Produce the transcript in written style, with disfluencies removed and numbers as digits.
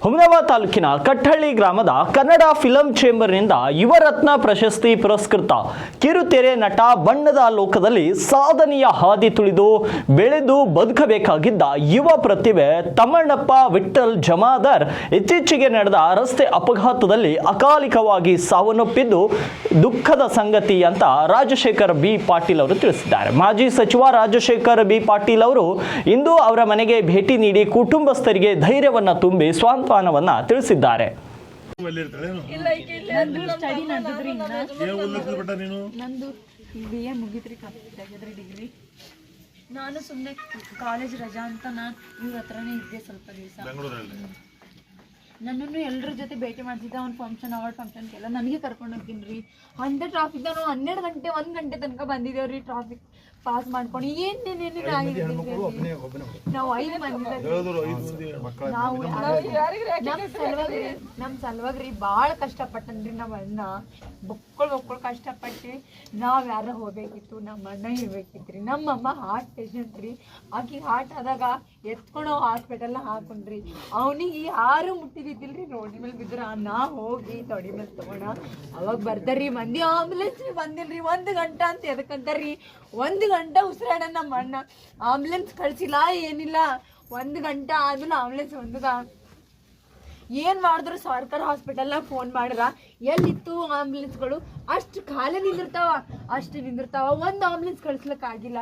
ಹುಮನಾಬಾದ್ ತಾಲೂಕಿನ ಕಟ್ಟಹಳ್ಳಿ ಗ್ರಾಮದ ಕನ್ನಡ ಫಿಲಂ ಚೇಂಬರ್ನಿಂದ ಯುವರತ್ನ ಪ್ರಶಸ್ತಿ ಪುರಸ್ಕೃತ ಕಿರುತೆರೆ ನಟ ಬಣ್ಣದ ಲೋಕದಲ್ಲಿ ಸಾಧನೆಯ ಹಾದಿ ತುಳಿದು ಬೆಳೆದು ಬದುಕಬೇಕಾಗಿದ್ದ ಯುವ ಪ್ರತಿಭೆ ತಮ್ಮಣ್ಣಪ್ಪ ವಿಠ್ಠಲ್ ಜಮಾದಾರ್ ಇತ್ತೀಚೆಗೆ ನಡೆದ ರಸ್ತೆ ಅಪಘಾತದಲ್ಲಿ ಅಕಾಲಿಕವಾಗಿ ಸಾವನ್ನಪ್ಪಿದ್ದು ದುಃಖದ ಸಂಗತಿ ಅಂತ ರಾಜಶೇಖರ್ ಬಿ ಪಾಟೀಲ್ ಅವರು ತಿಳಿಸಿದ್ದಾರೆ. ಮಾಜಿ ಸಚಿವ ರಾಜಶೇಖರ್ ಬಿ ಪಾಟೀಲ್ ಅವರು ಇಂದು ಅವರ ಮನೆಗೆ ಭೇಟಿ ನೀಡಿ ಕುಟುಂಬಸ್ಥರಿಗೆ ಧೈರ್ಯವನ್ನ ತುಂಬಿ ಸಾಂತ್ವನವನ್ನ ತಿಳಿಸಿದ್ದಾರೆ. ನಾನು ಸುಮ್ಮನೆ ಕಾಲೇಜ್ ರಜಾ ಅಂತ ನಾನು ಇವ್ರ ಹತ್ರನೇ ಇದ್ದೆ ಸ್ವಲ್ಪ ದಿವಸ. ನನ್ನನ್ನು ಎಲ್ಲರ ಜೊತೆ ಭೇಟಿ ಮಾಡ್ತಿದ್ದ ಒಂದು ಫಂಕ್ಷನ್ ಅವಾರ್ಡ್ ಫಂಕ್ಷನ್ಗೆಲ್ಲ ನನಗೆ ಕರ್ಕೊಂಡು ಹೋಗ್ತೀನಿ ರೀ. ಅಂಥ ಟ್ರಾಫಿಕ್ ನಾವು 12 ಗಂಟೆ 1 ಗಂಟೆ ತನಕ ಬಂದಿದ್ದೇವೆ ರೀ. ಟ್ರಾಫಿಕ್ ಪಾಸ್ ಮಾಡ್ಕೊಂಡು ಏನೇನೇನು ನಾವು 5 ಮಂದಿ ನಾವು ನಮ್ಮ ಸಲುವಾಗಿ ರೀ ಭಾಳ ಕಷ್ಟಪಟ್ಟನ್ರಿ. ನಮ್ಮ ಅಣ್ಣ ಬೊಕ್ಕಳು ಕಷ್ಟಪಟ್ಟು ನಾವು ಯಾರು ಹೋಗ್ಬೇಕಿತ್ತು, ನಮ್ಮ ಅಣ್ಣ ಇರ್ಬೇಕಿತ್ತು ರೀ. ನಮ್ಮಮ್ಮ ಹಾರ್ಟ್ ಪೇಷಂಟ್ ರೀ. ಆಕಿಗೆ ಹಾರ್ಟ್ ಆದಾಗ ಎತ್ಕೊಂಡು ಹಾಸ್ಪಿಟಲ್ನ ಹಾಕೊಂಡ್ರಿ. ಅವನಿಗೆ ಯಾರು ಮುಟ್ಟಿದ್ದಿಲ್ರಿ. ರೋಡ್ ಮೇಲೆ ಬಿದ್ರ ನಾ ಹೋಗಿ ತೊಡಿ ಮೇಲೆ ತಗೋಣ ಅವಾಗ ಬರ್ತಾರ್ರಿ ಮಂದಿ. ಆಂಬುಲೆನ್ಸ್ ಬಂದಿಲ್ರಿ 1 ಗಂಟೆ ಅಂತ ಎದಕ್ಕಂತಾರ್ರಿ. 1 ಗಂಟೆ ಉಸಿರಾಡ ನಮ್ಮ ಅಣ್ಣ. ಆಂಬುಲೆನ್ಸ್ ಕಳ್ಸಿಲ್ಲ ಏನಿಲ್ಲ. 1 ಗಂಟೆ ಆದ್ಮೇಲೆ ಆಂಬುಲೆನ್ಸ್ ಬಂದದ. ಏನು ಮಾಡಿದ್ರು ಸರ್ಕಾರ ಹಾಸ್ಪಿಟಲ್ನಾಗ ಫೋನ್ ಮಾಡ್ರ ಎಲ್ಲಿತ್ತು ಆಂಬುಲೆನ್ಸ್ಗಳು ಅಷ್ಟು ಖಾಲಿ ನಿಂದಿರ್ತಾವ. ಒಂದು ಆಂಬುಲೆನ್ಸ್ ಕಳಿಸ್ಲಿಕ್ಕಾಗಿಲ್ಲ.